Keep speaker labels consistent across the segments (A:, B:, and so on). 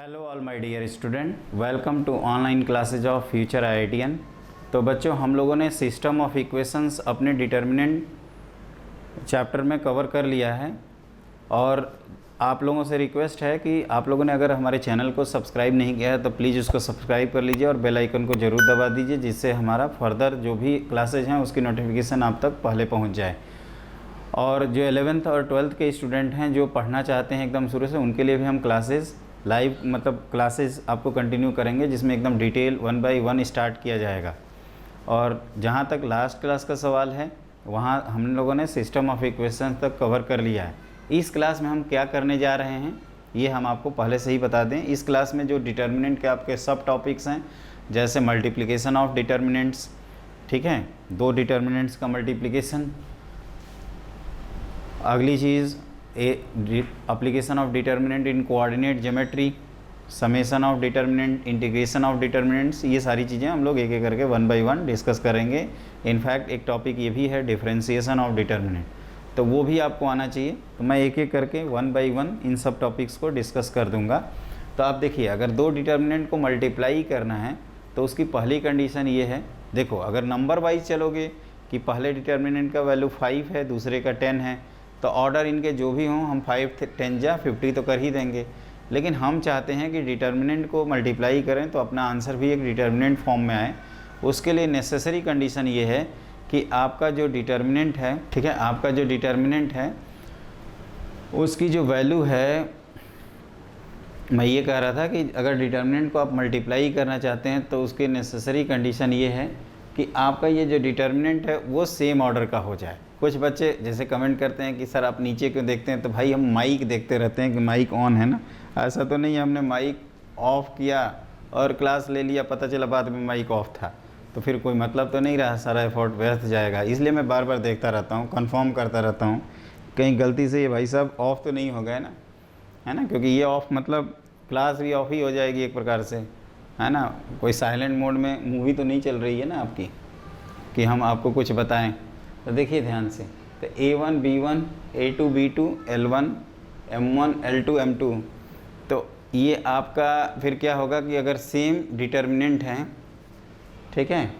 A: Hello all my dear student, welcome to online classes of future IITian. तो बच्चों, हम लोगों ने सिस्टम ऑफ इक्वेशंस अपने डिटर्मिनेंट चैप्टर में कवर कर लिया है और आप लोगों से रिक्वेस्ट है कि आप लोगों ने अगर हमारे चैनल को सब्सक्राइब नहीं किया है तो प्लीज़ उसको सब्सक्राइब कर लीजिए और बेल आइकन को ज़रूर दबा दीजिए, जिससे हमारा फर्दर जो भी क्लासेज हैं उसकी नोटिफिकेशन आप तक पहले पहुँच जाए। और जो 11th और 12th के स्टूडेंट हैं जो पढ़ना चाहते हैं एकदम शुरू से, उनके लिए भी हम क्लासेस लाइव क्लासेस आपको कंटिन्यू करेंगे, जिसमें एकदम डिटेल 1 बाय 1 स्टार्ट किया जाएगा। और जहाँ तक लास्ट क्लास का सवाल है वहाँ हम लोगों ने सिस्टम ऑफ इक्वेशन तक कवर कर लिया है। इस क्लास में हम क्या करने जा रहे हैं ये हम आपको पहले से ही बता दें। इस क्लास में जो डिटर्मिनेंट के आपके सब टॉपिक्स हैं, जैसे मल्टीप्लिकेशन ऑफ डिटर्मिनेंट्स, ठीक है, दो डिटर्मिनेंट्स का मल्टीप्लिकेशन। अगली चीज़ application of determinant in coordinate geometry, summation of determinant, integration of determinants, ये सारी चीज़ें हम लोग एक एक करके 1 बाय 1 डिस्कस करेंगे। इनफैक्ट एक टॉपिक ये भी है डिफरेंशिएशन ऑफ डिटर्मिनेंट, तो वो भी आपको आना चाहिए। तो मैं एक एक करके 1 बाय 1 इन सब टॉपिक्स को डिस्कस कर दूंगा। तो आप देखिए, अगर दो डिटर्मिनेंट को मल्टीप्लाई करना है तो उसकी पहली कंडीशन ये है, देखो अगर नंबर वाइज चलोगे कि पहले डिटर्मिनेंट का वैल्यू 5 है, दूसरे का 10 है, तो ऑर्डर इनके जो भी हों हम 5 10 जा 50 तो कर ही देंगे। लेकिन हम चाहते हैं कि डिटर्मिनेंट को मल्टीप्लाई करें तो अपना आंसर भी एक डिटर्मिनेंट फॉर्म में आए। उसके लिए नेसेसरी कंडीशन ये है कि आपका जो डिटर्मिनेंट है, ठीक है, आपका जो डिटर्मिनेंट है उसकी जो वैल्यू है, मैं ये कह रहा था कि अगर डिटर्मिनेंट को आप मल्टीप्लाई करना चाहते हैं तो उसकी नेसेसरी कंडीशन ये है कि आपका ये जो डिटर्मिनेंट है वो सेम ऑर्डर का हो जाए। कुछ बच्चे जैसे कमेंट करते हैं कि सर आप नीचे क्यों देखते हैं, तो भाई हम माइक देखते रहते हैं कि माइक ऑन है ना। ऐसा तो नहीं है हमने माइक ऑफ़ किया और क्लास ले लिया, पता चला बाद में माइक ऑफ था, तो फिर कोई मतलब तो नहीं रहा, सारा एफर्ट व्यर्थ जाएगा। इसलिए मैं बार बार देखता रहता हूँ, कंफर्म करता रहता हूँ कहीं गलती से ये भाई साहब ऑफ़ तो नहीं हो गए ना, है ना, क्योंकि ये ऑफ़ मतलब क्लास भी ऑफ ही हो जाएगी एक प्रकार से, है ना। कोई साइलेंट मोड में मूवी तो नहीं चल रही है ना आपकी कि हम आपको कुछ बताएं। तो देखिए ध्यान से, तो A1 B1 A2 B2 L1 M1 L2 M2, तो ये आपका फिर क्या होगा कि अगर सेम डिटर्मिनेंट हैं, ठीक है,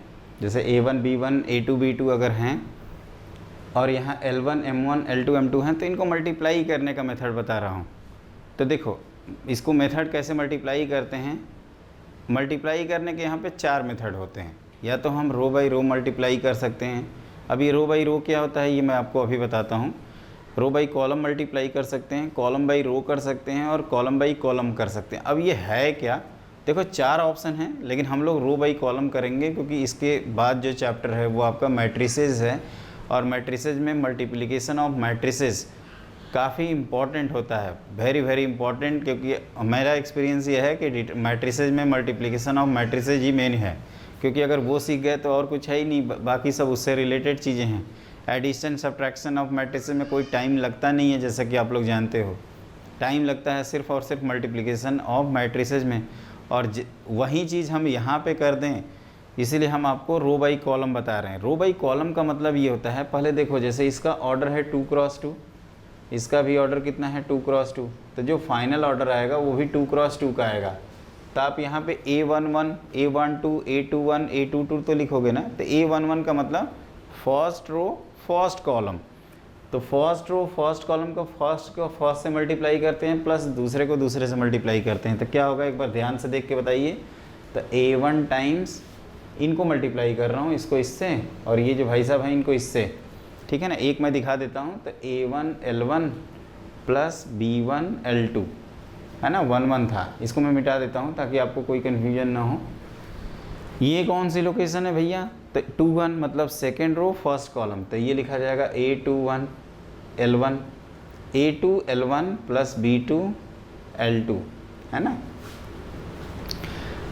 A: जैसे A1 B1 A2 B2 अगर हैं और यहाँ L1 M1 L2 M2 हैं, तो इनको मल्टीप्लाई करने का मेथड बता रहा हूँ। तो देखो इसको मेथड कैसे मल्टीप्लाई करते हैं। मल्टीप्लाई करने के यहाँ पे 4 मेथड होते हैं। या तो हम रो बाई रो मल्टीप्लाई कर सकते हैं। अब ये रो बाई रो क्या होता है ये मैं आपको अभी बताता हूँ। रो बाई कॉलम मल्टीप्लाई कर सकते हैं, कॉलम बाई रो कर सकते हैं और कॉलम बाई कॉलम कर सकते हैं। अब ये है क्या, देखो 4 ऑप्शन हैं, लेकिन हम लोग रो बाई कॉलम करेंगे क्योंकि इसके बाद जो चैप्टर है वो आपका मैट्रिसेस है और मैट्रिसेस में मल्टीप्लिकेशन ऑफ मैट्रिसेस काफ़ी इम्पॉर्टेंट होता है, वेरी वेरी इंपॉर्टेंट, क्योंकि मेरा एक्सपीरियंस ये है कि मैट्रिसेस में multiplication of matrices he main है। क्योंकि अगर वो सीख गए तो और कुछ है ही नहीं, बाकी सब उससे रिलेटेड चीज़ें हैं। एडिशन सब्ट्रैक्शन ऑफ मैट्रिसेस में कोई टाइम लगता नहीं है, जैसा कि आप लोग जानते हो। टाइम लगता है सिर्फ और सिर्फ मल्टीप्लिकेशन ऑफ मैट्रिसेस में, और वही चीज़ हम यहाँ पे कर दें, इसीलिए हम आपको रो बाई कॉलम बता रहे हैं। रो बाई कॉलम का मतलब ये होता है, पहले देखो जैसे इसका ऑर्डर है 2 क्रॉस 2, इसका भी ऑर्डर कितना है 2 क्रॉस 2, तो जो फाइनल ऑर्डर आएगा वो भी 2 क्रॉस 2 का आएगा। तो आप यहाँ पे A11 A12 A21 A22 तो लिखोगे ना, तो A11 का मतलब फर्स्ट रो फर्स्ट कॉलम, तो फर्स्ट रो फर्स्ट कॉलम को फर्स्ट से मल्टीप्लाई करते हैं प्लस दूसरे को दूसरे से मल्टीप्लाई करते हैं, तो क्या होगा एक बार ध्यान से देख के बताइए। तो A1 टाइम्स इनको मल्टीप्लाई कर रहा हूँ, इसको इससे और ये जो भाई साहब हैं इनको इससे, ठीक है ना। एक मैं दिखा देता हूँ, तो A1 L1 plus B1 L2, है ना, 1 1 था, इसको मैं मिटा देता हूँ ताकि आपको कोई कन्फ्यूजन ना हो। ये कौन सी लोकेशन है भैया, तो 2 1 मतलब सेकेंड रो फर्स्ट कॉलम, तो ये लिखा जाएगा A21 L1 A2 L1 plus B2 L2, है ना।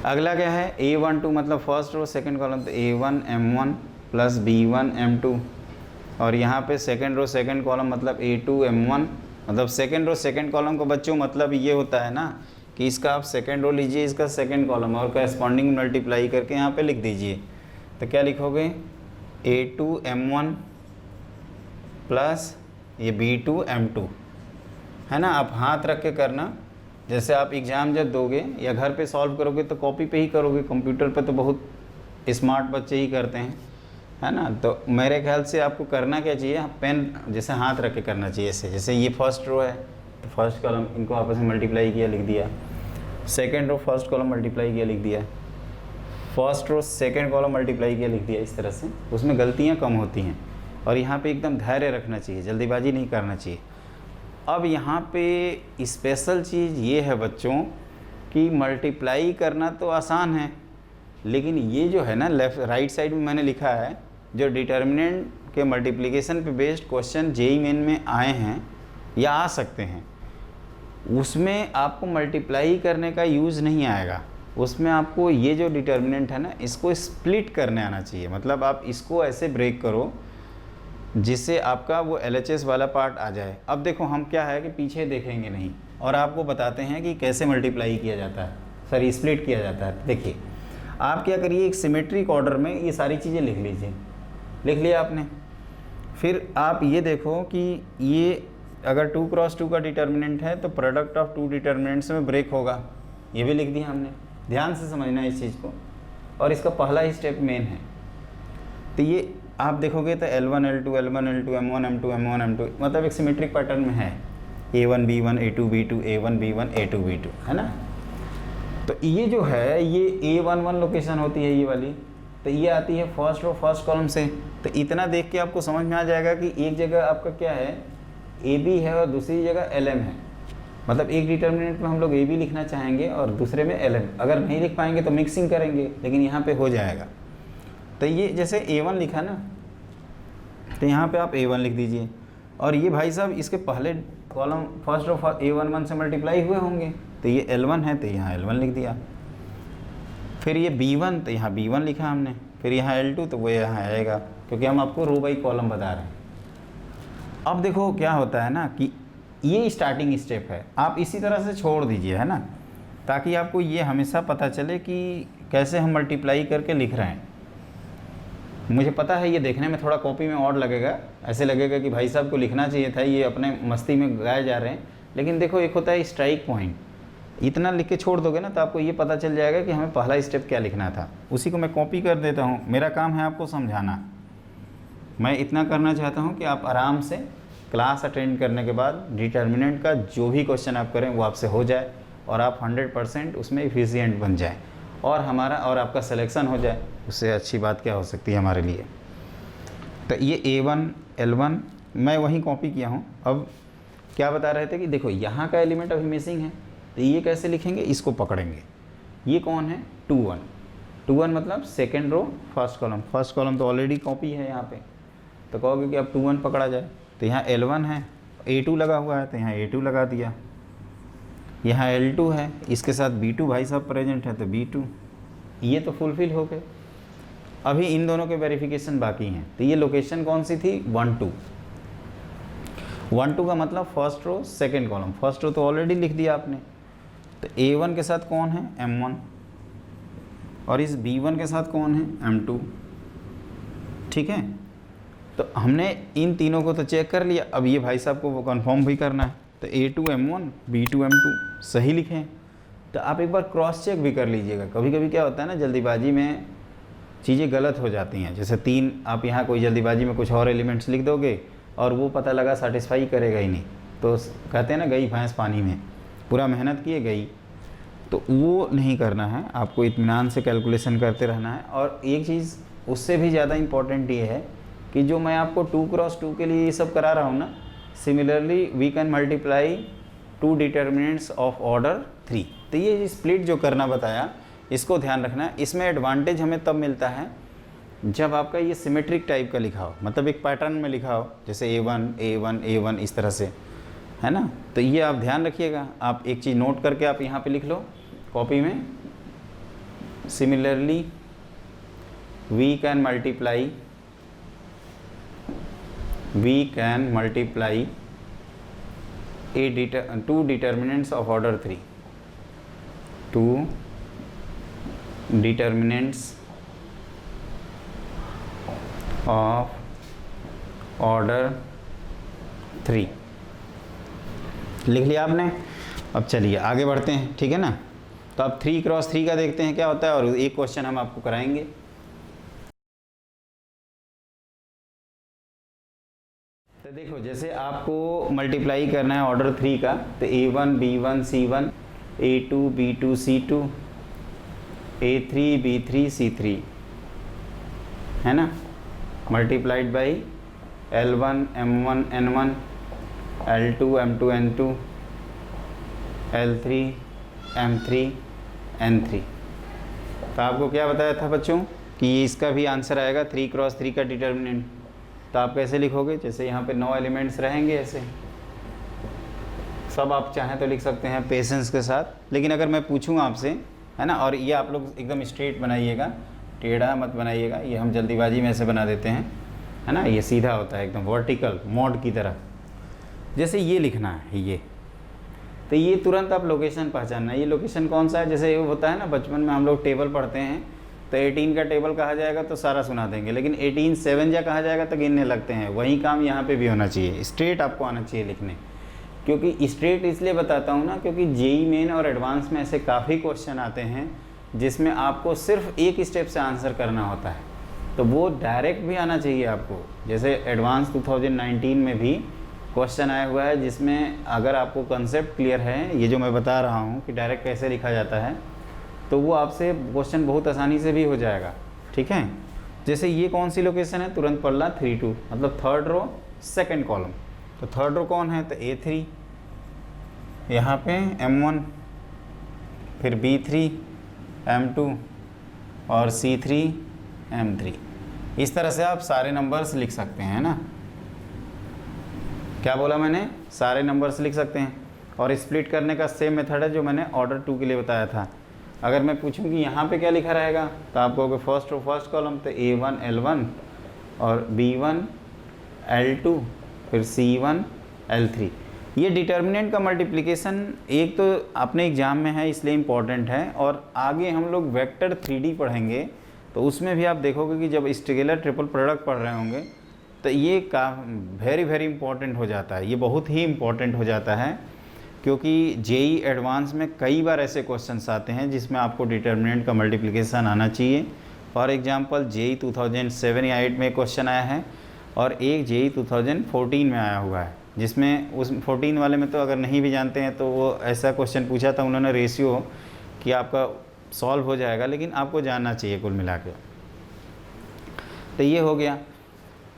A: अगला क्या है A12 मतलब फर्स्ट रो सेकेंड कॉलम, तो A1 M1 plus B1 M2, और यहाँ पे सेकेंड रो सेकेंड कॉलम मतलब A2 M1, मतलब सेकेंड रो सेकेंड कॉलम का बच्चों मतलब ये होता है ना कि इसका आप सेकेंड रो लीजिए, इसका सेकेंड कॉलम और करस्पॉन्डिंग मल्टीप्लाई करके यहाँ पे लिख दीजिए। तो क्या लिखोगे A2 M1 प्लस ये B2 M2, है ना। आप हाथ रख के करना, जैसे आप एग्ज़ाम जब दोगे या घर पे सॉल्व करोगे तो कॉपी पे ही करोगे, कंप्यूटर पे तो बहुत स्मार्ट बच्चे ही करते हैं, है ना। तो मेरे ख्याल से आपको करना क्या चाहिए, पेन जैसे हाथ रख के करना चाहिए ऐसे। जैसे ये फर्स्ट रो है तो फर्स्ट कॉलम इनको आपस में मल्टीप्लाई किया लिख दिया, second row first column multiply किया लिख दिया, first row second column multiply किया लिख दिया। इस तरह से उसमें गलतियाँ कम होती हैं। और यहाँ पे एकदम धैर्य रखना चाहिए, जल्दीबाजी नहीं करना चाहिए। अब यहाँ पे स्पेशल चीज़ ये है बच्चों कि मल्टीप्लाई करना तो आसान है, लेकिन ये जो है ना लेफ़्ट राइट साइड में मैंने लिखा है जो डिटर्मिनेंट के मल्टीप्लिकेशन पे बेस्ड क्वेश्चन जेईई मेन में आए हैं या आ सकते हैं, उसमें आपको मल्टीप्लाई करने का यूज़ नहीं आएगा। उसमें आपको ये जो डिटर्मिनेंट है ना इसको स्प्लिट करने आना चाहिए। मतलब आप इसको ऐसे ब्रेक करो जिससे आपका वो LHS वाला पार्ट आ जाए। अब देखो हम क्या है कि पीछे देखेंगे नहीं और आपको बताते हैं कि कैसे मल्टीप्लाई किया जाता है, सॉरी स्प्लिट किया जाता है। देखिए आप क्या करिए, एक सिमेट्रिक ऑर्डर में ये सारी चीज़ें लिख लीजिए। लिख लिया आपने, फिर आप ये देखो कि ये अगर 2 क्रॉस 2 का डिटर्मिनेंट है तो प्रोडक्ट ऑफ 2 डिटर्मिनेंट्स में ब्रेक होगा, ये भी लिख दिया हमने। ध्यान से समझना है इस चीज़ को, और इसका पहला ही स्टेप मेन है। तो ये आप देखोगे तो L1 L2 L1 L2 M1 M2 M1 M2 मतलब एक सिमेट्रिक पैटर्न में है, A1 B1 A2 B2 A1 B1 A2 B2, है ना। तो ये जो है ये A11 लोकेशन होती है ये वाली, तो ये आती है फर्स्ट रो फर्स्ट कॉलम से। तो इतना देख के आपको समझ में आ जाएगा कि एक जगह आपका क्या है AB है और दूसरी जगह LM है। मतलब एक डिटर्मिनेंट में हम लोग AB लिखना चाहेंगे और दूसरे में LM। अगर नहीं लिख पाएंगे तो मिक्सिंग करेंगे, लेकिन यहाँ पे हो जाएगा। तो ये जैसे A1 लिखा ना, तो यहाँ पे आप A1 लिख दीजिए। और ये भाई साहब इसके पहले कॉलम फर्स्ट रो A11 से मल्टीप्लाई हुए होंगे, तो ये L1 है तो यहाँ L1 लिख दिया। फिर ये B1 तो यहाँ B1 लिखा हमने, फिर यहाँ L2 तो वो यहाँ आएगा, क्योंकि हम आपको रो बाई कॉलम बता रहे हैं। अब देखो क्या होता है ना कि ये स्टार्टिंग स्टेप है, आप इसी तरह से छोड़ दीजिए, है ना, ताकि आपको ये हमेशा पता चले कि कैसे हम मल्टीप्लाई करके लिख रहे हैं। मुझे पता है ये देखने में थोड़ा कॉपी में और लगेगा, ऐसे लगेगा कि भाई साहब को लिखना चाहिए था, ये अपने मस्ती में गाए जा रहे हैं। लेकिन देखो एक होता है स्ट्राइक पॉइंट, इतना लिख के छोड़ दोगे ना तो आपको ये पता चल जाएगा कि हमें पहला स्टेप क्या लिखना था। उसी को मैं कॉपी कर देता हूँ, मेरा काम है आपको समझाना। मैं इतना करना चाहता हूँ कि आप आराम से क्लास अटेंड करने के बाद डिटर्मिनेंट का जो भी क्वेश्चन आप करें वो आपसे हो जाए और आप 100% उसमें एफिशिएंट बन जाए और हमारा और आपका सिलेक्शन हो जाए। उससे अच्छी बात क्या हो सकती है हमारे लिए। तो ये A1 L1 मैं वहीं कॉपी किया हूँ। अब क्या बता रहे थे कि देखो यहाँ का एलिमेंट अभी मिसिंग है, तो ये कैसे लिखेंगे, इसको पकड़ेंगे। ये कौन है, 2 1 मतलब सेकेंड रो फर्स्ट कॉलम तो ऑलरेडी कॉपी है यहाँ पे, तो कहोगे कि अब 2 1 पकड़ा जाए। तो यहाँ L1 है, A2 लगा हुआ है तो यहाँ A2 लगा दिया। यहाँ L2 है, इसके साथ B2 भाई साहब प्रेजेंट है तो B2, ये तो फुलफिल हो गए। अभी इन दोनों के वेरिफिकेशन बाकी हैं। तो ये लोकेशन कौन सी थी, 1 2 1 2 का मतलब first row second column. First row तो ऑलरेडी लिख दिया आपने। तो A1 के साथ कौन है, M1, और इस B1 के साथ कौन है, M2। ठीक है, तो हमने इन तीनों को तो चेक कर लिया। अब ये भाई साहब को वो कंफर्म भी करना है। तो A2 M1 B2 M2 सही लिखें। तो आप एक बार क्रॉस चेक भी कर लीजिएगा। कभी कभी क्या होता है ना, जल्दीबाजी में चीज़ें गलत हो जाती हैं। जैसे 3 आप यहाँ कोई जल्दीबाजी में कुछ और एलिमेंट्स लिख दोगे और वो पता लगा सेटिस्फाई करेगा ही नहीं, तो कहते हैं ना गई भैंस पानी में, पूरा मेहनत किए गई। तो वो नहीं करना है, आपको इत्मीनान से कैलकुलेशन करते रहना है। और एक चीज़ उससे भी ज़्यादा इम्पॉर्टेंट ये है कि जो मैं आपको 2 क्रॉस 2 के लिए ये सब करा रहा हूँ ना, similarly we can multiply 2 determinants of order 3। तो ये स्प्लिट जो करना बताया, इसको ध्यान रखना है। इसमें एडवांटेज हमें तब मिलता है जब आपका ये सिमेट्रिक टाइप का लिखा हो, मतलब एक पैटर्न में लिखा हो, जैसे A1 A1 A1 इस तरह से, है ना। तो ये आप ध्यान रखिएगा। आप एक चीज़ नोट करके आप यहाँ पे लिख लो कॉपी में, similarly we can multiply 2 determinants of order 3, 2 determinants of order 3 लिख लिया आपने। अब चलिए आगे बढ़ते हैं, ठीक है ना। तो अब 3x3 का देखते हैं क्या होता है, और एक क्वेश्चन हम आपको कराएंगे। तो देखो जैसे आपको मल्टीप्लाई करना है ऑर्डर 3 का, तो A1 B1 C1 A2 B2 C2 A3 B3 C3 है ना, multiplied by L1 M1 N1 L2 M2 N2 L3 M3 N3। तो आपको क्या बताया था बच्चों कि ये इसका भी आंसर आएगा 3x3 का डिटर्मिनेंट। तो आप कैसे लिखोगे, जैसे यहाँ पे 9 एलिमेंट्स रहेंगे, ऐसे सब आप चाहें तो लिख सकते हैं पेशेंस के साथ। लेकिन अगर मैं पूछूँ आपसे, है ना, और ये आप लोग एकदम स्ट्रेट बनाइएगा, टेढ़ा मत बनाइएगा, ये हम जल्दीबाजी में ऐसे बना देते हैं, है ना, ये सीधा होता है एकदम वर्टिकल मोड की तरह। जैसे ये लिखना है ये, तो ये तुरंत आप लोकेशन पहचानना है, ये लोकेशन कौन सा है। जैसे वो होता है ना, बचपन में हम लोग टेबल पढ़ते हैं, तो 18 का टेबल कहा जाएगा तो सारा सुना देंगे, लेकिन 18 7 जा कहा जाएगा तो गिनने लगते हैं। वही काम यहाँ पे भी होना चाहिए, स्ट्रेट आपको आना चाहिए लिखने। क्योंकि स्ट्रेट इसलिए बताता हूँ ना, क्योंकि जेई मेन और एडवांस में ऐसे काफ़ी क्वेश्चन आते हैं जिसमें आपको सिर्फ एक स्टेप से आंसर करना होता है, तो वो डायरेक्ट भी आना चाहिए आपको। जैसे एडवांस 2019 में भी क्वेश्चन आया हुआ है जिसमें अगर आपको कंसेप्ट क्लियर है, ये जो मैं बता रहा हूँ कि डायरेक्ट कैसे लिखा जाता है, तो वो आपसे क्वेश्चन बहुत आसानी से भी हो जाएगा, ठीक है। जैसे ये कौन सी लोकेशन है, तुरंत पढ़ ला 3 2, मतलब थर्ड रो सेकंड कॉलम। तो थर्ड रो कौन है, तो A3, यहाँ पे M1, फिर B3 M2 और C3 M3। इस तरह से आप सारे नंबर्स लिख सकते हैं ना। क्या बोला मैंने, सारे नंबर्स लिख सकते हैं। और स्प्लिट करने का सेम मेथड है जो मैंने ऑर्डर 2 के लिए बताया था। अगर मैं पूछूं कि यहाँ पे क्या लिखा रहेगा, तो आप कहोगे फर्स्ट रो फर्स्ट कॉलम, तो A1 L1 और B1 L2 फिर C1 L3। ये डिटर्मिनेंट का मल्टीप्लिकेशन एक तो अपने एग्जाम में है इसलिए इम्पॉर्टेंट है, और आगे हम लोग वेक्टर 3D पढ़ेंगे तो उसमें भी आप देखोगे कि जब स्केलर ट्रिपल प्रोडक्ट पढ़ रहे होंगे तो ये वेरी वेरी इंपॉर्टेंट हो जाता है, ये बहुत ही इम्पॉर्टेंट हो जाता है। क्योंकि जेई एडवांस में कई बार ऐसे क्वेश्चंस आते हैं जिसमें आपको डिटर्मिनेंट का मल्टीप्लिकेशन आना चाहिए। फॉर एग्जांपल जेई 2007 या 8 में क्वेश्चन आया है, और एक जेई 2014 में आया हुआ है, जिसमें उस 14 वाले में तो अगर नहीं भी जानते हैं तो वो ऐसा क्वेश्चन पूछा था उन्होंने रेशियो कि आपका सॉल्व हो जाएगा, लेकिन आपको जानना चाहिए कुल मिला के। तो ये हो गया,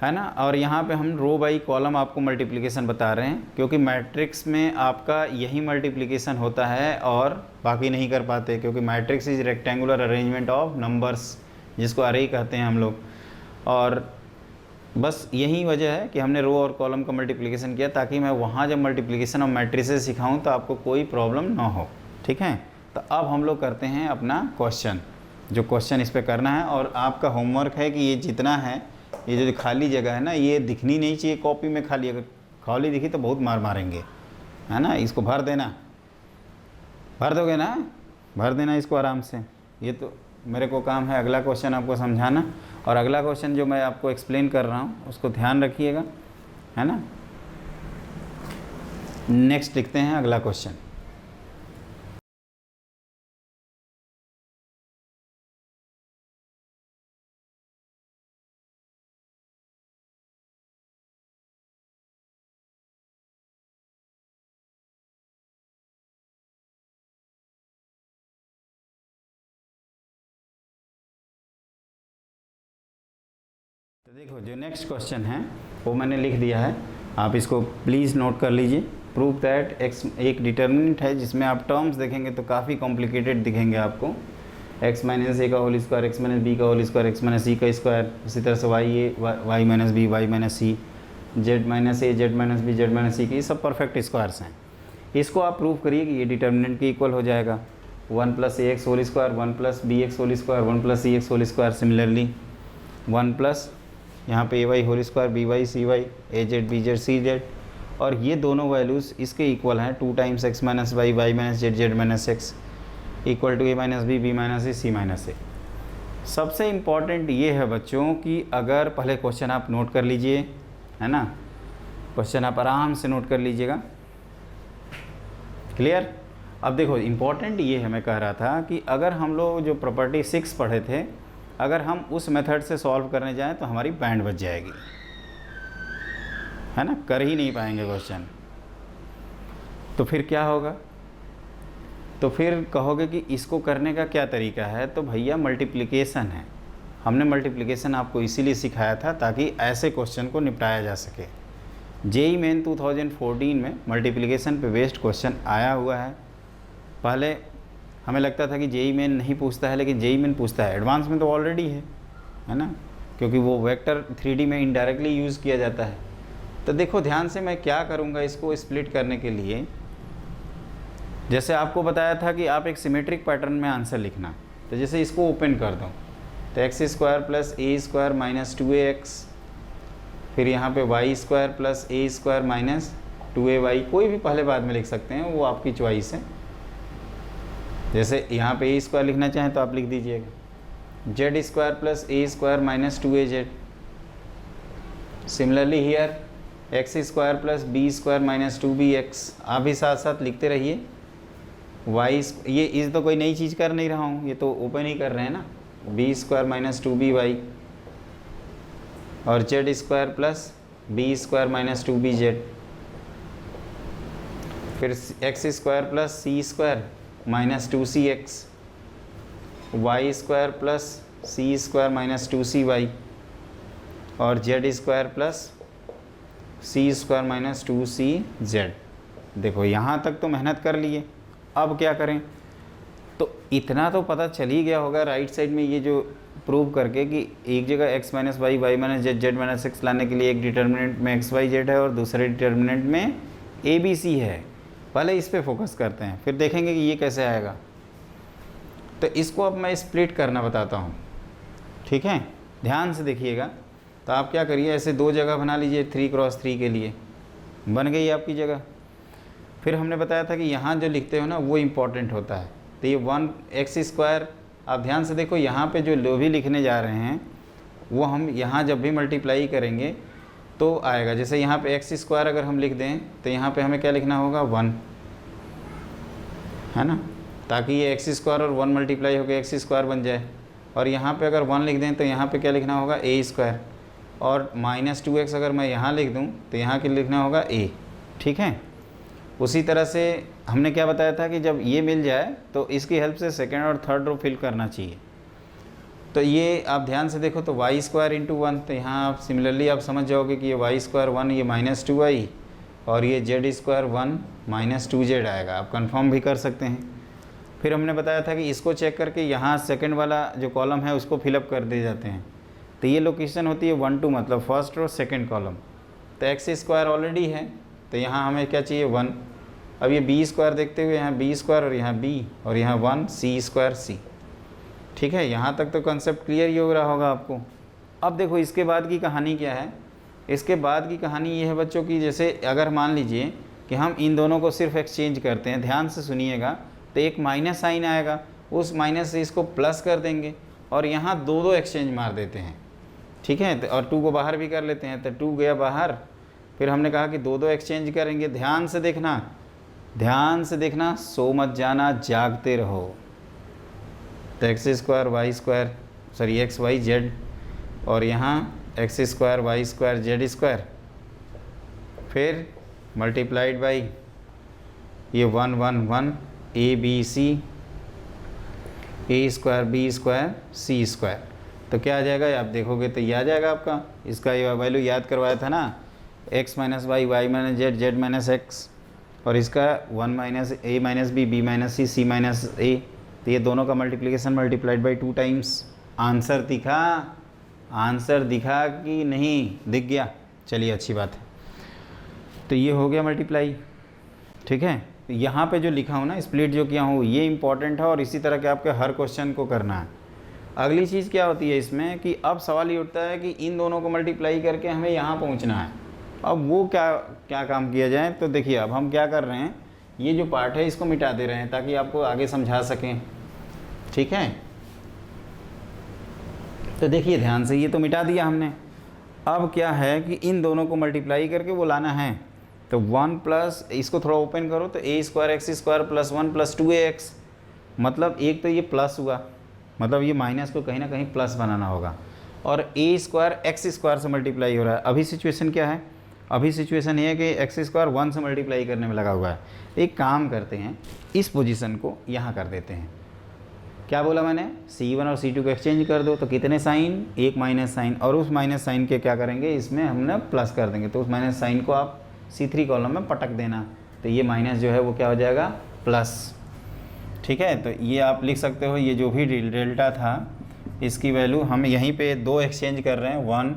A: है ना। और यहाँ पे हम रो बाई कॉलम आपको मल्टीप्लिकेशन बता रहे हैं, क्योंकि मैट्रिक्स में आपका यही मल्टीप्लिकेशन होता है और बाकी नहीं कर पाते, क्योंकि matrix is rectangular arrangement of numbers, जिसको अरे कहते हैं हम लोग। और बस यही वजह है कि हमने रो और कॉलम का मल्टीप्लिकेशन किया, ताकि मैं वहाँ जब मल्टीप्लिकेशन ऑफ मैट्रिसेस सिखाऊँ तो आपको कोई प्रॉब्लम ना हो, ठीक है। तो अब हम लोग करते हैं अपना क्वेश्चन, जो क्वेश्चन इस पर करना है। और आपका होमवर्क है कि ये जितना है, ये जो खाली जगह है ना, ये दिखनी नहीं चाहिए कॉपी में खाली। अगर खाली दिखी तो बहुत मार मारेंगे, है ना। इसको भर देना, भर दोगे ना, भर देना इसको आराम से। ये तो मेरे को काम है अगला क्वेश्चन आपको समझाना, और अगला क्वेश्चन जो मैं आपको एक्सप्लेन कर रहा हूँ उसको ध्यान रखिएगा, है ना। नेक्स्ट लिखते हैं अगला क्वेश्चन। तो देखो जो नेक्स्ट क्वेश्चन है वो मैंने लिख दिया है, आप इसको प्लीज़ नोट कर लीजिए। प्रूव दैट एक्स एक डिटर्मिनेंट है जिसमें आप टर्म्स देखेंगे तो काफ़ी कॉम्प्लिकेटेड दिखेंगे आपको। एक्स माइनस ए का whole square, x minus b का whole square, x minus c का स्क्वायर, इसी तरह से y a y minus b y minus c, z minus a z minus b z minus c की, सब perfect squares हैं। इसको आप प्रूव करिए कि ये डिटर्मिनेंट के इक्वल हो जाएगा। 1 plus a x whole square, 1 plus b x whole square, 1 plus c x whole square. Similarly 1 plus यहाँ पे a y whole square, b y c y, a z b z c z, और ये दोनों values इसके equal हैं 2 times x minus y y minus z z minus x equal to a minus b minus c minus a. सबसे important ये है बच्चों कि अगर पहले क्वेश्चन आप नोट कर लीजिए, है ना, क्वेश्चन आप आराम से नोट कर लीजिएगा, क्लियर। अब देखो इम्पॉर्टेंट ये है, मैं कह रहा था कि अगर हम लोग जो प्रॉपर्टी 6 पढ़े थे, अगर हम उस मेथड से सॉल्व करने जाएं तो हमारी बैंड बच जाएगी, है ना, कर ही नहीं पाएंगे क्वेश्चन। तो फिर क्या होगा, तो फिर कहोगे कि इसको करने का क्या तरीका है, तो भैया मल्टीप्लिकेशन है। हमने मल्टीप्लिकेशन आपको इसीलिए सिखाया था ताकि ऐसे क्वेश्चन को निपटाया जा सके। जेईई मेन 2014 में मल्टीप्लिकेशन पे बेस्ड क्वेश्चन आया हुआ है। पहले हमें लगता था कि जेईई मेन नहीं पूछता है, लेकिन जेईई मेन पूछता है। एडवांस में तो ऑलरेडी है ना, क्योंकि वो वेक्टर 3D में इनडायरेक्टली यूज़ किया जाता है। तो देखो ध्यान से, मैं क्या करूँगा इसको स्प्लिट करने के लिए, जैसे आपको बताया था कि आप एक सिमेट्रिक पैटर्न में आंसर लिखना, तो जैसे इसको ओपन कर दो तो x² + a² - 2ax, फिर यहाँ पे y² + a² - 2ay, कोई भी पहले बाद में लिख सकते हैं, वो आपकी चॉइस है। जैसे यहाँ पे a² लिखना चाहें तो आप लिख दीजिएगा z² + a² - 2az। Similarly here x² + b² - 2bx, आप भी साथ साथ लिखते रहिए। y, ये इस तो कोई नई चीज़ कर नहीं रहा हूँ, ये तो ओपन ही कर रहे हैं ना, b² - 2by और z² + b² - 2bz, फिर x² + c² - 2cx, y² + c² - 2cy और z² + c² - 2cz। देखो यहाँ तक तो मेहनत कर लिए, अब क्या करें। तो इतना तो पता चल ही गया होगा राइट साइड में ये जो प्रूव करके कि एक जगह x - y, y - z, z - x लाने के लिए एक डिटर्मिनेंट में x y z है और दूसरे डिटर्मिनेंट में a b c है। पहले इस पे फोकस करते हैं, फिर देखेंगे कि ये कैसे आएगा। तो इसको अब मैं स्प्लिट करना बताता हूँ, ठीक है, ध्यान से देखिएगा। तो आप क्या करिए, ऐसे दो जगह बना लीजिए 3x3 के लिए, बन गई आपकी जगह। फिर हमने बताया था कि यहाँ जो लिखते हो ना वो इम्पॉर्टेंट होता है। तो ये 1x², आप ध्यान से देखो, यहाँ पे जो भी लिखने जा रहे हैं वो हम यहाँ जब भी मल्टीप्लाई करेंगे तो आएगा। जैसे यहाँ पे x² अगर हम लिख दें तो यहाँ पे हमें क्या लिखना होगा, 1, है ना, ताकि ये x² और 1 मल्टीप्लाई होकर x² बन जाए। और यहाँ पे अगर 1 लिख दें तो यहाँ पे क्या लिखना होगा, a², और -2x अगर मैं यहाँ लिख दूँ तो यहाँ के लिखना होगा a, ठीक है। उसी तरह से हमने क्या बताया था कि जब ये मिल जाए तो इसकी हेल्प से सेकेंड और थर्ड रो फिल करना चाहिए। तो ये आप ध्यान से देखो, तो y² × 1, तो यहाँ आप सिमिलरली आप समझ जाओगे कि ये y² 1, ये -2y और ये z² 1 - 2z आएगा। आप कंफर्म भी कर सकते हैं। फिर हमने बताया था कि इसको चेक करके यहाँ सेकंड वाला जो कॉलम है उसको फिलअप कर दिए जाते हैं। तो ये लोकेशन होती है 1 2, मतलब फर्स्ट और सेकंड कॉलम। तो x² ऑलरेडी है, तो यहाँ हमें क्या चाहिए, 1। अब ये b² देखते हुए यहाँ b² और यहाँ b और यहाँ 1 c² c, ठीक है। यहाँ तक तो कंसेप्ट क्लियर ही हो रहा होगा आपको। अब देखो इसके बाद की कहानी क्या है। इसके बाद की कहानी ये है बच्चों की, जैसे अगर मान लीजिए कि हम इन दोनों को सिर्फ एक्सचेंज करते हैं, ध्यान से सुनिएगा, तो एक माइनस साइन आएगा, उस माइनस से इसको प्लस कर देंगे और यहाँ दो एक्सचेंज मार देते हैं, ठीक है। तो और 2 को बाहर भी कर लेते हैं, तो 2 गया बाहर। फिर हमने कहा कि दो एक्सचेंज करेंगे। ध्यान से देखना, ध्यान से देखना, सो मत जाना, जागते रहो। तो x² y² sorry x y z और यहाँ x² y² z², फिर मल्टीप्लाइड बाई ये 1 1 1 a b c a² b² c²। तो क्या आ जाएगा, आप देखोगे तो ये आ जाएगा आपका। इसका ये वैल्यू याद करवाया था ना, x - y y - z z - x, और इसका 1 - a - b b - c c - a। तो ये दोनों का multiplication multiplied by 2 times. Answer दिखा, आंसर दिखा कि नहीं, दिख गया, चलिए अच्छी बात है। तो ये हो गया मल्टीप्लाई, ठीक है। तो यहाँ पे जो लिखा हूँ ना, स्प्लिट जो किया हूँ, ये इंपॉर्टेंट है और इसी तरह के आपके हर क्वेश्चन को करना है। अगली चीज़ क्या होती है इसमें कि अब सवाल ये उठता है कि इन दोनों को मल्टीप्लाई करके हमें यहाँ पहुँचना है। अब वो क्या काम किया जाए, तो देखिए अब हम क्या कर रहे हैं, ये जो पार्ट है इसको मिटा दे रहे हैं ताकि आपको आगे समझा सकें, ठीक है। तो देखिए ध्यान से, ये तो मिटा दिया हमने। अब क्या है कि इन दोनों को मल्टीप्लाई करके वो लाना है। तो 1 प्लस, इसको थोड़ा ओपन करो तो a square x square plus 1 plus 2ax, मतलब एक तो ये प्लस हुआ, मतलब ये माइनस को कहीं ना कहीं प्लस बनाना होगा, और ए स्क्वायर एक्स स्क्वायर से मल्टीप्लाई हो रहा है। अभी सिचुएशन क्या है, अभी सिचुएशन ये है कि एक्स स्क्वायर 1 से मल्टीप्लाई करने में लगा हुआ है। एक काम करते हैं, इस पोजीशन को यहाँ कर देते हैं। क्या बोला मैंने, C1 और C2 को एक्सचेंज कर दो, तो कितने साइन, एक माइनस साइन, और उस माइनस साइन के क्या करेंगे, इसमें हमने प्लस कर देंगे, तो उस माइनस साइन को आप C3 कॉलम में पटक देना, तो ये माइनस जो है वो क्या हो जाएगा, प्लस। ठीक है, तो ये आप लिख सकते हो, ये जो भी डेल्टा था इसकी वैल्यू हम यहीं पे 2 एक्सचेंज कर रहे हैं, 1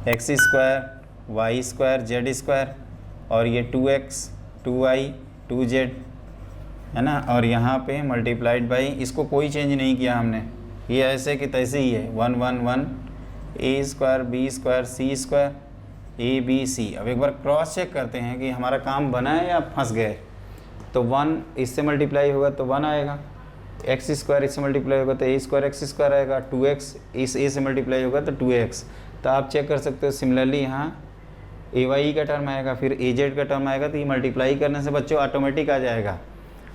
A: x square y square z square, और ये 2x 2y 2z है ना, और यहाँ पे मल्टीप्लाइड बाई, इसको कोई चेंज नहीं किया हमने, ये ऐसे कि तैसे ही है, 1 1 1 a square b square c square a b c. अब एक बार क्रॉस चेक करते हैं कि हमारा काम बना है या फंस गए। तो 1 इससे मल्टीप्लाई होगा तो 1 आएगा, एक्स स्क्वायर इससे मल्टीप्लाई होगा तो ए स्क्वायर एक्स स्क्वायर आएगा, 2x इस ए से मल्टीप्लाई होगा तो 2x। तो आप चेक कर सकते हो, सिमिलरली यहाँ ए वाई का टर्म आएगा, फिर ए जेड का टर्म आएगा, तो ये मल्टीप्लाई करने से बच्चों ऑटोमेटिक आ जाएगा।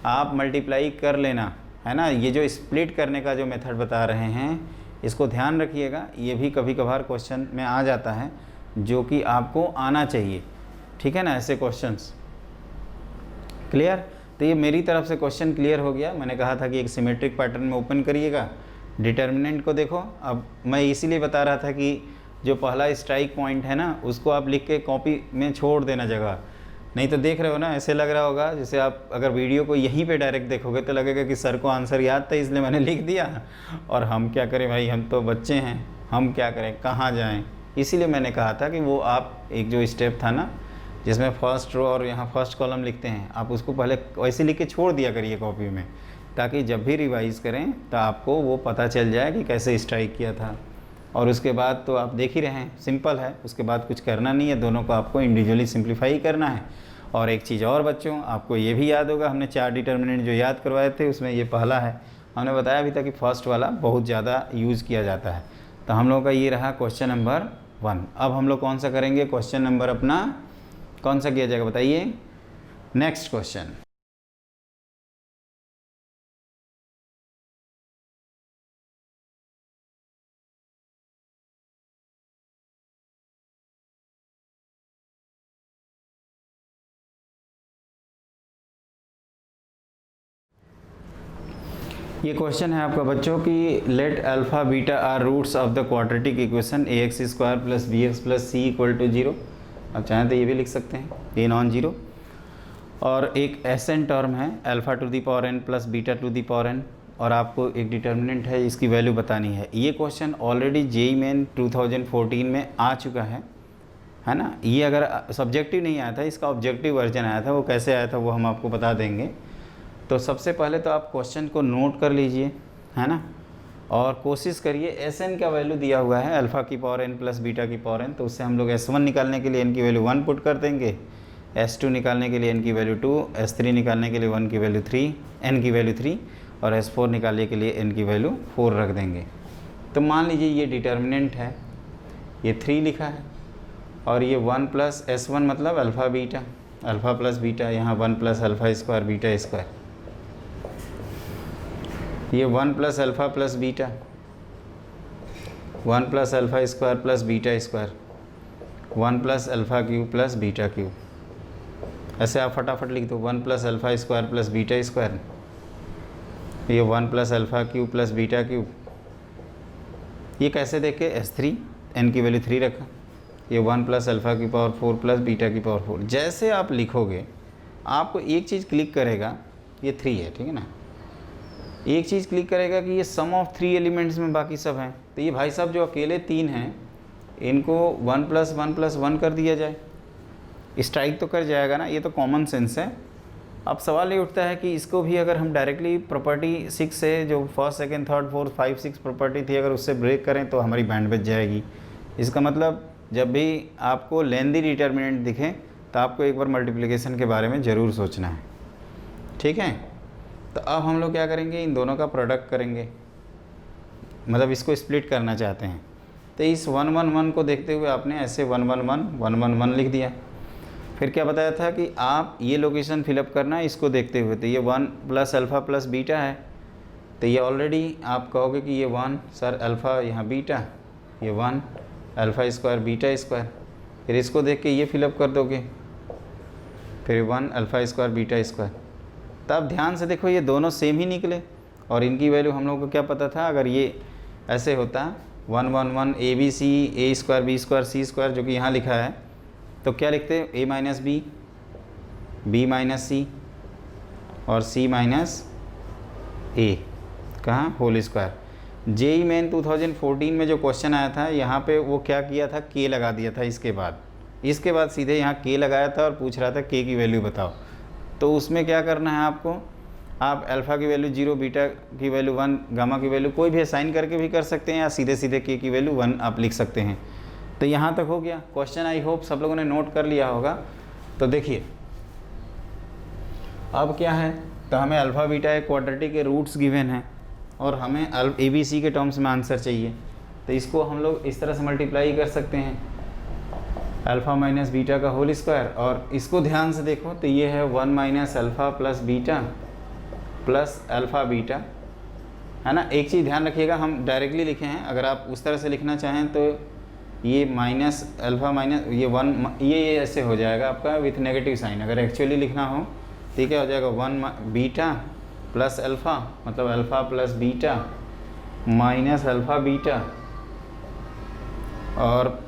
A: आप मल्टीप्लाई कर लेना है ना, ये जो स्प्लिट करने का जो मेथड बता रहे हैं इसको ध्यान रखिएगा, ये भी कभी कभार क्वेश्चन में आ जाता है जो कि आपको आना चाहिए। ठीक है ना, ऐसे क्वेश्चंस क्लियर। तो ये मेरी तरफ से क्वेश्चन क्लियर हो गया। मैंने कहा था कि एक सिमेट्रिक पैटर्न में ओपन करिएगा, डिटर्मिनेंट को देखो। अब मैं इसीलिए बता रहा था कि जो पहला स्ट्राइक पॉइंट है ना उसको आप लिख के कॉपी में छोड़ देना जगह, नहीं तो देख रहे हो ना ऐसे लग रहा होगा जैसे आप अगर वीडियो को यहीं पे डायरेक्ट देखोगे तो लगेगा कि सर को आंसर याद था इसलिए मैंने लिख दिया, और हम क्या करें भाई, हम तो बच्चे हैं, हम क्या करें, कहाँ जाएं। इसीलिए मैंने कहा था कि वो आप एक जो स्टेप था ना जिसमें फर्स्ट रो और यहाँ फर्स्ट कॉलम लिखते हैं, आप उसको पहले वैसे लिख के छोड़ दिया करिए कॉपी में, ताकि जब भी रिवाइज़ करें तो आपको वो पता चल जाए कि कैसे स्ट्राइक किया था। और उसके बाद तो आप देख ही रहे हैं, सिंपल है, उसके बाद कुछ करना नहीं है, दोनों को आपको इंडिविजुअली सिंप्लीफाई करना है। और एक चीज़ और बच्चों, आपको ये भी याद होगा, हमने 4 डिटर्मिनेंट जो याद करवाए थे उसमें ये पहला है। हमने बताया भी था कि फर्स्ट वाला बहुत ज़्यादा यूज़ किया जाता है। तो हम लोगों का ये रहा क्वेश्चन नंबर 1। अब हम लोग कौन सा करेंगे, क्वेश्चन नंबर अपना कौन सा किया जाएगा बताइए, नेक्स्ट क्वेश्चन। ये क्वेश्चन है आपका बच्चों की, let alpha beta are roots of the quadratic equation a x square plus b x plus c equal to 0। अब चाहें तो ये भी लिख सकते हैं ए नॉन जीरो, और एक एस एन टर्म है alpha to the power n plus beta to the power n, और आपको एक डिटर्मिनेंट है इसकी वैल्यू बतानी है। ये क्वेश्चन ऑलरेडी जेईई मेन 2014 में आ चुका है ना। ये अगर सब्जेक्टिव नहीं आया था, इसका ऑब्जेक्टिव वर्जन आया था, वो कैसे आया था वो हम आपको बता देंगे। तो सबसे पहले तो आप क्वेश्चन को नोट कर लीजिए, है ना, और कोशिश करिए, एस एन का वैल्यू दिया हुआ है अल्फ़ा की पावर एन प्लस बीटा की पावर एन, तो उससे हम लोग S1 निकालने के लिए एन की वैल्यू 1 पुट कर देंगे, S2 निकालने के लिए एन की वैल्यू 2, S3 निकालने के लिए 1 की वैल्यू 3, एन की वैल्यू 3, और S4 निकालने के लिए एन की वैल्यू 4 रख देंगे। तो मान लीजिए ये डिटर्मिनेंट है, ये 3 लिखा है, और ये 1 प्लस S1 मतलब alpha beta, alpha plus beta, यहाँ 1 plus alpha square beta square, ये 1 plus alpha plus beta, 1 plus alpha square plus beta square, 1 plus alpha cube plus beta cube. ऐसे आप फटाफट लिख दो, 1 plus alpha square plus beta square, ये 1 plus alpha cube plus beta cube. ये कैसे देखे, S3 एन की वैल्यू 3 रखा, ये 1 प्लस अल्फ़ा की पावर 4 प्लस बीटा की पावर 4। जैसे आप लिखोगे आपको एक चीज़ क्लिक करेगा, ये 3 है, ठीक है ना, एक चीज़ क्लिक करेगा कि ये सम ऑफ 3 एलिमेंट्स में बाकी सब हैं। तो ये भाई साहब जो अकेले 3 हैं इनको 1 प्लस 1 प्लस 1 कर दिया जाए, स्ट्राइक तो कर जाएगा ना, ये तो कॉमन सेंस है। अब सवाल ये उठता है कि इसको भी अगर हम डायरेक्टली प्रॉपर्टी 6 से, जो first second third fourth 5 6 property थी, अगर उससे ब्रेक करें तो हमारी बैंड बच जाएगी। इसका मतलब जब भी आपको लेंदी डिटर्मिनेंट दिखे तो आपको एक बार मल्टीप्लिकेशन के बारे में ज़रूर सोचना है, ठीक है। तो अब हम लोग क्या करेंगे, इन दोनों का प्रोडक्ट करेंगे, मतलब इसको स्प्लिट करना चाहते हैं। तो इस 111 को देखते हुए आपने ऐसे 111 लिख दिया। फिर क्या बताया था कि आप ये लोकेशन फिलअप करना है इसको देखते हुए, तो ये 1 प्लस अल्फ़ा प्लस बीटा है, तो ये ऑलरेडी आप कहोगे कि ये 1 सर अल्फ़ा यहाँ बीटा, ये 1 अल्फ़ा स्क्वायर बीटा स्क्वायर, फिर इसको देख के ये फिलअप कर दोगे, फिर 1 अल्फ़ा स्क्वायर बीटा स्क्वायर। तब ध्यान से देखो ये दोनों सेम ही निकले, और इनकी वैल्यू हम लोग को क्या पता था, अगर ये ऐसे होता 111 a b c a square b square c square जो कि यहाँ लिखा है, तो क्या लिखते हैं a minus b minus c और सी माइनस ए, कहाँ होल स्क्वायर। जेई मेन 2014 में जो क्वेश्चन आया था यहाँ पे वो क्या किया था, के लगा दिया था इसके बाद सीधे यहाँ के लगाया था और पूछ रहा था के की वैल्यू बताओ। तो उसमें क्या करना है आपको, आप अल्फ़ा की वैल्यू 0, बीटा की वैल्यू 1, गामा की वैल्यू कोई भी असाइन करके भी कर सकते हैं, या सीधे सीधे के की वैल्यू 1 आप लिख सकते हैं। तो यहाँ तक हो गया क्वेश्चन, आई होप सब लोगों ने नोट कर लिया होगा। तो देखिए अब क्या है, तो हमें अल्फ़ा बीटा एक क्वाड्रेटिक के रूट्स गिवन हैं और हमें ए बी सी के टर्म्स में आंसर चाहिए, तो इसको हम लोग इस तरह से मल्टीप्लाई कर सकते हैं, अल्फ़ा माइनस बीटा का होल स्क्वायर। और इसको ध्यान से देखो तो ये है 1 minus alpha plus beta plus alpha beta, है ना। एक चीज़ ध्यान रखिएगा, हम डायरेक्टली लिखे हैं, अगर आप उस तरह से लिखना चाहें तो ये माइनस अल्फ़ा माइनस ये 1 ये ऐसे हो जाएगा आपका विथ नेगेटिव साइन। अगर एक्चुअली लिखना हो तो ये क्या हो जाएगा 1 बीटा प्लस अल्फ़ा, मतलब alpha plus beta minus alpha beta और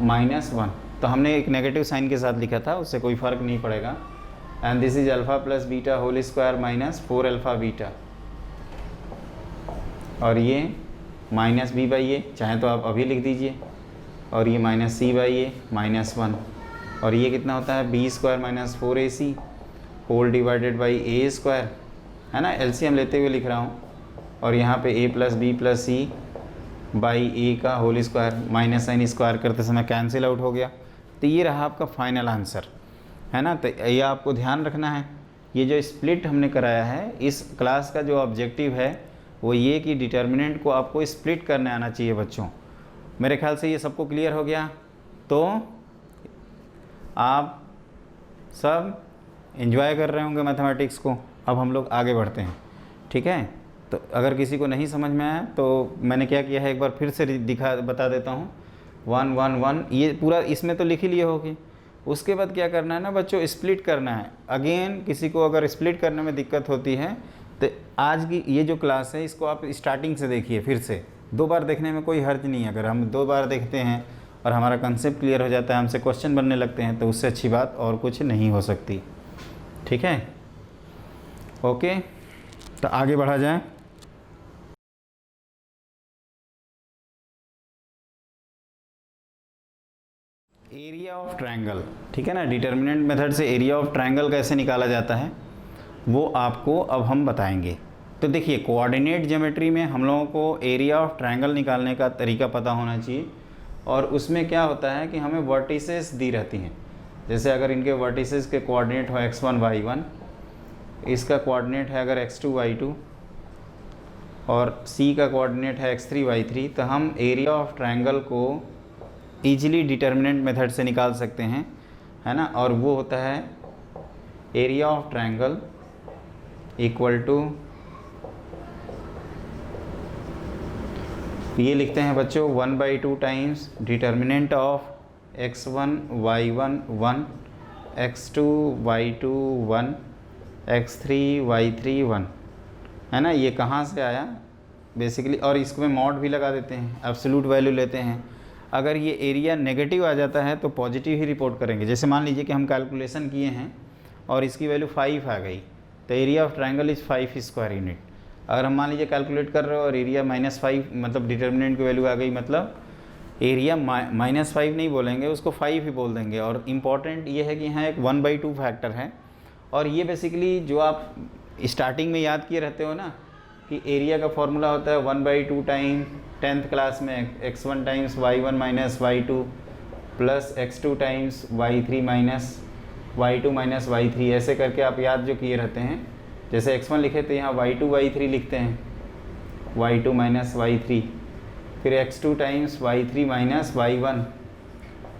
A: माइनस 1। तो हमने एक नेगेटिव साइन के साथ लिखा था, उससे कोई फ़र्क नहीं पड़ेगा। And this is alpha plus beta whole square minus 4 alpha beta, और ये माइनस बी बाई ए, चाहे तो आप अभी लिख दीजिए, और ये minus c by a minus 1, और ये कितना होता है b square minus 4ac whole divided by a square, है ना, एलसीएम लेते हुए लिख रहा हूँ। और यहाँ पे a plus b plus c by a का whole square, minus sign square करते समय कैंसिल आउट हो गया। तो ये रहा आपका फाइनल आंसर, है ना। तो ये आपको ध्यान रखना है, ये जो स्प्लिट हमने कराया है, इस क्लास का जो ऑब्जेक्टिव है वो ये कि डिटर्मिनेंट को आपको स्प्लिट करने आना चाहिए बच्चों। मेरे ख्याल से ये सबको क्लियर हो गया। तो आप सब एंजॉय कर रहे होंगे मैथमेटिक्स को। अब हम लोग आगे बढ़ते हैं, ठीक है। तो अगर किसी को नहीं समझ में आया तो मैंने क्या किया है एक बार फिर से बता देता हूँ। 1 1 1 ये पूरा इसमें तो लिख ही लिए होगी। उसके बाद क्या करना है ना बच्चों, स्प्लिट करना है। अगेन किसी को अगर स्प्लिट करने में दिक्कत होती है तो आज की ये जो क्लास है इसको आप स्टार्टिंग से देखिए, फिर से 2 बार देखने में कोई हर्ज नहीं है। अगर हम 2 बार देखते हैं और हमारा कंसेप्ट क्लियर हो जाता है, हमसे क्वेश्चन बनने लगते हैं, तो उससे अच्छी बात और कुछ नहीं हो सकती, ठीक है। ओके, तो आगे बढ़ा जाए। एरिया ऑफ ट्रायंगल, ठीक है ना। डिटर्मिनेंट मेथड से एरिया ऑफ ट्रायंगल कैसे निकाला जाता है वो आपको अब हम बताएंगे। तो देखिए कोऑर्डिनेट ज्योमेट्री में हम लोगों को एरिया ऑफ ट्रायंगल निकालने का तरीका पता होना चाहिए। और उसमें क्या होता है कि हमें वर्टिसेस दी रहती हैं। जैसे अगर इनके वर्टिसेस के कोऑर्डिनेट हो x1 y1, इसका कोऑर्डिनेट है अगर x2 y2 और c का कोऑर्डिनेट है x3 y3, तो हम एरिया ऑफ ट्रायंगल को ईजिली डिटर्मिनेंट मेथड से निकाल सकते हैं, है ना। और वो होता है area of triangle equal to, ये लिखते हैं बच्चों 1/2 times determinant of x1 y1 1, x2 y2 1, x3 y3 1, है ना। ये कहाँ से आया बेसिकली, और इसको में मॉड भी लगा देते हैं, एब्सोल्यूट वैल्यू लेते हैं। अगर ये एरिया नेगेटिव आ जाता है तो पॉजिटिव ही रिपोर्ट करेंगे। जैसे मान लीजिए कि हम कैलकुलेशन किए हैं और इसकी वैल्यू 5 आ गई, तो area of triangle is 5 square unit. अगर हम मान लीजिए कैलकुलेट कर रहे हो और एरिया -5, मतलब डिटर्मिनेंट की वैल्यू आ गई, मतलब एरिया -5 नहीं बोलेंगे, उसको 5 ही बोल देंगे। और इम्पॉर्टेंट ये है कि यहाँ एक 1/2 फैक्टर है। और ये बेसिकली जो आप स्टार्टिंग में याद किए रहते हो ना कि एरिया का फॉर्मूला होता है 1/2 टाइम 10th क्लास में x1 times y1 minus y2 plus x2 times y3 minus y2 minus y3, ऐसे करके आप याद जो किए रहते हैं। जैसे x1 लिखे तो यहाँ y2 y3 लिखते हैं, y2 माइनस y3, फिर x2 times y3 minus y1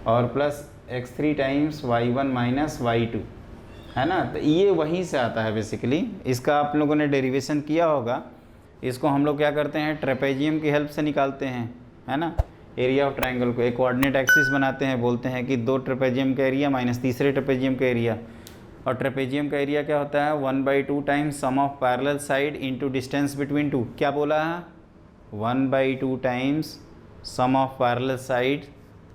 A: और plus x3 times y1 minus y2, है ना। तो ये वहीं से आता है बेसिकली, इसका आप लोगों ने डेरिवेशन किया होगा। इसको हम लोग क्या करते हैं, ट्रेपेजियम की हेल्प से निकालते हैं, है ना। एरिया ऑफ ट्रायंगल को एक कोऑर्डिनेट एक्सिस बनाते हैं, बोलते हैं कि 2 ट्रेपेजियम का एरिया माइनस तीसरे ट्रेपेजियम का एरिया, और ट्रेपेजियम का एरिया क्या होता है 1/2 times sum of parallel side into distance between two. क्या बोला है, 1/2 times sum of parallel side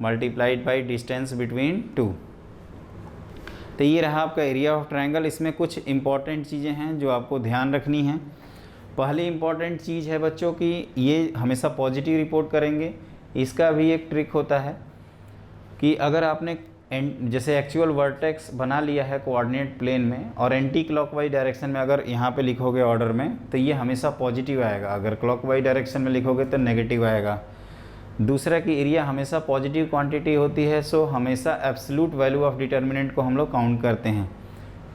A: multiplied by distance between two. तो ये रहा आपका एरिया ऑफ ट्रायंगल। इसमें कुछ इंपॉर्टेंट चीज़ें हैं जो आपको ध्यान रखनी है। पहली इंपॉर्टेंट चीज़ है बच्चों की, ये हमेशा पॉजिटिव रिपोर्ट करेंगे। इसका भी एक ट्रिक होता है कि अगर आपने जैसे एक्चुअल वर्टेक्स बना लिया है कोऑर्डिनेट प्लेन में और एंटी क्लॉकवाइज डायरेक्शन में अगर यहाँ पे लिखोगे ऑर्डर में, तो ये हमेशा पॉजिटिव आएगा। अगर क्लॉकवाइज डायरेक्शन में लिखोगे तो नेगेटिव आएगा। दूसरा कि एरिया हमेशा पॉजिटिव क्वांटिटी होती है, सो हमेशा एब्सोल्यूट वैल्यू ऑफ डिटर्मिनेंट को हम लोग काउंट करते हैं।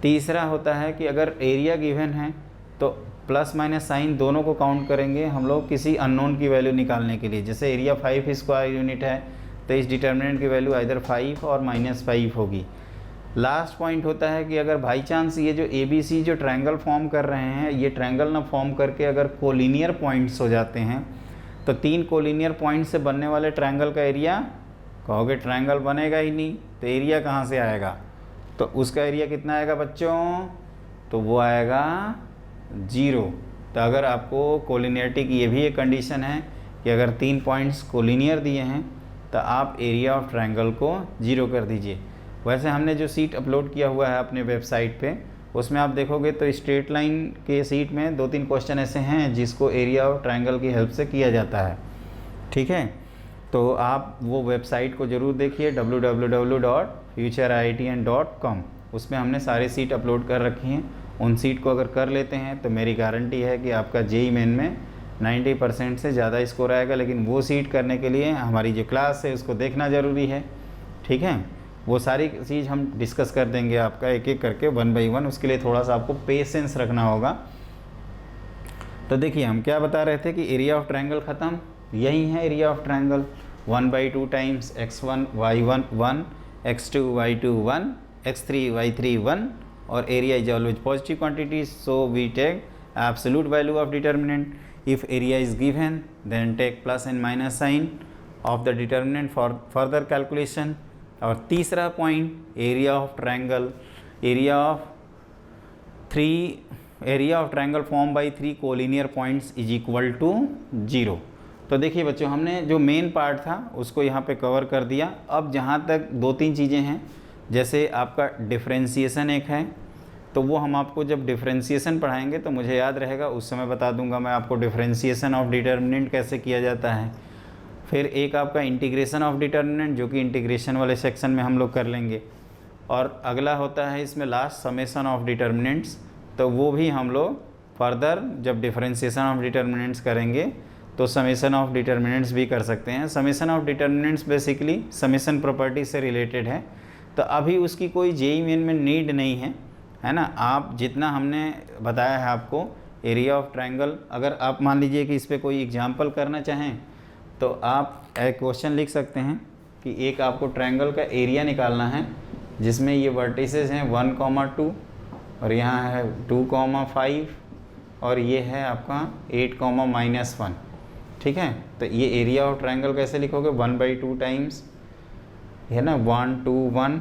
A: तीसरा होता है कि अगर एरिया गिवन है तो प्लस माइनस साइन दोनों को काउंट करेंगे हम लोग किसी अननोन की वैल्यू निकालने के लिए। जैसे एरिया 5 स्क्वायर यूनिट है तो इस डिटर्मिनेंट की वैल्यू आइदर 5 और -5 होगी। लास्ट पॉइंट होता है कि अगर बाई चांस ये जो ABC जो ट्रायंगल फॉर्म कर रहे हैं, ये ट्रायंगल ना फॉर्म करके अगर कोलिनियर पॉइंट्स हो जाते हैं, तो 3 कोलिनियर पॉइंट से बनने वाले ट्रायंगल का एरिया, कहोगे ट्रायंगल बनेगा ही नहीं तो एरिया कहाँ से आएगा। तो उसका एरिया कितना आएगा बच्चों, तो वो आएगा 0। तो अगर आपको कोलिनियरिटी की ये भी एक कंडीशन है कि अगर 3 पॉइंट्स कोलिनियर दिए हैं तो आप एरिया ऑफ ट्रायंगल को 0 कर दीजिए। वैसे हमने जो सीट अपलोड किया हुआ है अपने वेबसाइट पे, उसमें आप देखोगे तो स्ट्रेट लाइन के सीट में 2-3 क्वेश्चन ऐसे हैं जिसको एरिया ऑफ ट्रायंगल की हेल्प से किया जाता है। ठीक है, तो आप वो वेबसाइट को ज़रूर देखिए www.futureiitn.com। उसमें हमने सारे सीट अपलोड कर रखी हैं। उन सीट को अगर कर लेते हैं तो मेरी गारंटी है कि आपका JEE मेन में 90% से ज़्यादा स्कोर आएगा। लेकिन वो सीट करने के लिए हमारी जो क्लास है उसको देखना ज़रूरी है। ठीक है, वो सारी चीज़ हम डिस्कस कर देंगे आपका एक एक करके 1 by 1। उसके लिए थोड़ा सा आपको पेशेंस रखना होगा। तो देखिए हम क्या बता रहे थे कि एरिया ऑफ ट्रायंगल ख़त्म, यही है area of triangle. 1/2 times x1 y1 1, x2 y2 1, x3 y3 1, और area is always positive quantity, so we take absolute value of determinant. If area is given then take plus and minus sign of the determinant for further calculation. और तीसरा point, area of triangle, area of triangle form by 3 collinear points is equal to 0। तो देखिए बच्चों, हमने जो main part था उसको यहाँ पे कवर कर दिया। अब जहाँ तक 2-3 चीज़ें हैं, जैसे आपका डिफरेंशिएशन एक है, तो वो हम आपको जब डिफरेंशिएशन पढ़ाएंगे तो मुझे याद रहेगा, उस समय बता दूंगा मैं आपको डिफरेंशिएशन ऑफ डिटर्मिनेंट कैसे किया जाता है। फिर एक आपका इंटीग्रेशन ऑफ डिटर्मिनेंट, जो कि इंटीग्रेशन वाले सेक्शन में हम लोग कर लेंगे। और अगला होता है इसमें लास्ट समेशन ऑफ डिटर्मिनेंट्स, तो वो भी हम लोग फर्दर जब डिफरेंशिएशन ऑफ डिटर्मिनेंट्स करेंगे तो समेशन ऑफ डिटर्मिनेंट्स भी कर सकते हैं। Summation of determinants basically summation property से रिलेटेड है, तो अभी उसकी कोई JEE मेन में नीड नहीं है ना। आप जितना हमने बताया है आपको एरिया ऑफ ट्रायंगल, अगर आप मान लीजिए कि इस पर कोई एग्जांपल करना चाहें तो आप एक क्वेश्चन लिख सकते हैं कि एक आपको ट्रायंगल का एरिया निकालना है जिसमें ये वर्टिसेस हैं 1,2 और यहाँ है 2,5 और ये है आपका 8,-1। ठीक है, तो ये एरिया ऑफ ट्रायंगल कैसे लिखोगे, 1/2 टाइम्स है ना 1 2 1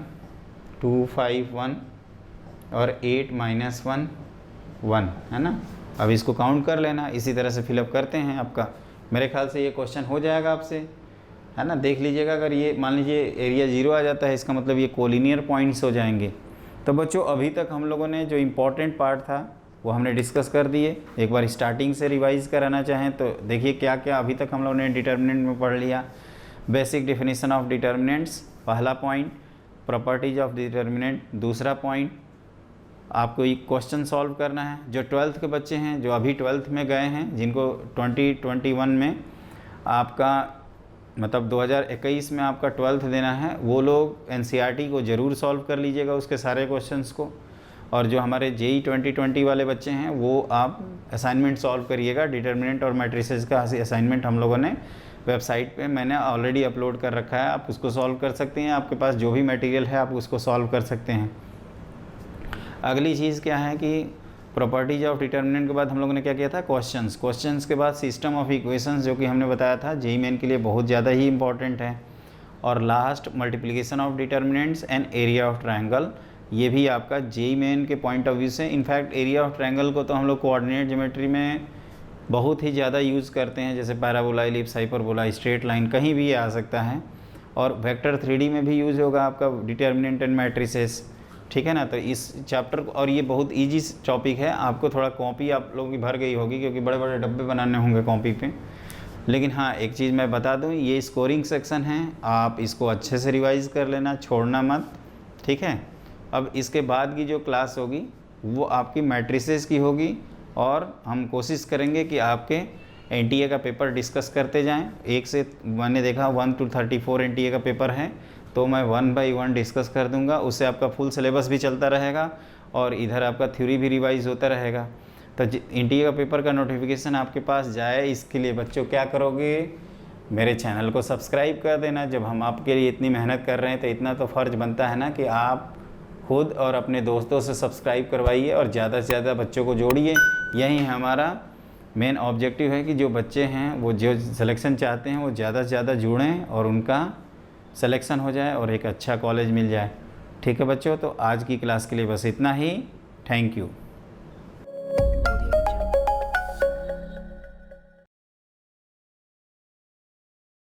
A: 2 5 1 और 8 -1 1, है ना। अब इसको काउंट कर लेना, इसी तरह से फिलअप करते हैं। आपका मेरे ख्याल से ये क्वेश्चन हो जाएगा आपसे, है ना। देख लीजिएगा, अगर ये मान लीजिए एरिया 0 आ जाता है, इसका मतलब ये कोलिनियर पॉइंट्स हो जाएंगे। तो बच्चों अभी तक हम लोगों ने जो इम्पोर्टेंट पार्ट था वो हमने डिस्कस कर दिए। एक बार स्टार्टिंग से रिवाइज कराना चाहें तो देखिए क्या क्या अभी तक हम लोगों ने डिटर्मिनेंट में पढ़ लिया। बेसिक डेफिनेशन ऑफ डिटर्मिनेंट्स पहला पॉइंट, प्रॉपर्टीज ऑफ डिटर्मिनेंट दूसरा पॉइंट, आपको एक क्वेश्चन सॉल्व करना है। जो 12th के बच्चे हैं, जो अभी 12th में गए हैं, जिनको 2021 में आपका मतलब 2021 में आपका 12th देना है, वो लोग NCERT को ज़रूर सॉल्व कर लीजिएगा उसके सारे क्वेश्चंस को। और जो हमारे JEE 2020 वाले बच्चे हैं वो आप असाइनमेंट सॉल्व करिएगा। डिटर्मिनेंट और मैट्रिसेस का असाइनमेंट हम लोगों ने वेबसाइट पे मैंने ऑलरेडी अपलोड कर रखा है, आप उसको सॉल्व कर सकते हैं। आपके पास जो भी मटेरियल है आप उसको सॉल्व कर सकते हैं। अगली चीज़ क्या है कि प्रॉपर्टीज ऑफ डिटर्मिनेंट के बाद हम लोगों ने क्या किया था, क्वेश्चंस के बाद सिस्टम ऑफ इक्वेशंस, जो कि हमने बताया था जेईई मेन के लिए बहुत ज़्यादा ही इंपॉर्टेंट है। और last multiplication of determinants and area of triangle, ये भी आपका जेईई मेन के पॉइंट ऑफ व्यू से, इनफैक्ट एरिया ऑफ ट्रायंगल को तो हम लोग कोऑर्डिनेट ज्योमेट्री में बहुत ही ज़्यादा यूज़ करते हैं, जैसे parabola, ellipse, hyperbola, straight line, कहीं भी ये आ सकता है। और वेक्टर 3D में भी यूज़ होगा आपका डिटर्मिनेंट एंड मैट्रिसेस, ठीक है ना। तो इस चैप्टर को, और ये बहुत इजी टॉपिक है, आपको थोड़ा कॉपी आप लोगों की भर गई होगी क्योंकि बड़े बड़े डब्बे बनाने होंगे कॉपी पे। लेकिन हाँ, एक चीज़ मैं बता दूँ, ये स्कोरिंग सेक्शन है, आप इसको अच्छे से रिवाइज़ कर लेना, छोड़ना मत, ठीक है। अब इसके बाद की जो क्लास होगी वो आपकी मैट्रिसेस की होगी, और हम कोशिश करेंगे कि आपके एनटीए का पेपर डिस्कस करते जाएं। एक से मैंने देखा 1 to 34 एनटीए का पेपर है, तो मैं 1 by 1 डिस्कस कर दूंगा, उससे आपका फुल सिलेबस भी चलता रहेगा और इधर आपका थ्योरी भी रिवाइज होता रहेगा। तो एनटीए का पेपर का नोटिफिकेशन आपके पास जाए, इसके लिए बच्चों क्या करोगे, मेरे चैनल को सब्सक्राइब कर देना। जब हम आपके लिए इतनी मेहनत कर रहे हैं तो इतना तो फ़र्ज़ बनता है ना कि आप खुद और अपने दोस्तों से सब्सक्राइब करवाइए और ज़्यादा से ज़्यादा बच्चों को जोड़िए। यही हमारा मेन ऑब्जेक्टिव है कि जो बच्चे हैं वो जो सिलेक्शन चाहते हैं वो ज़्यादा से ज़्यादा जुड़ें और उनका सिलेक्शन हो जाए और एक अच्छा कॉलेज मिल जाए। ठीक है बच्चों, तो आज की क्लास के लिए बस इतना ही। Thank you.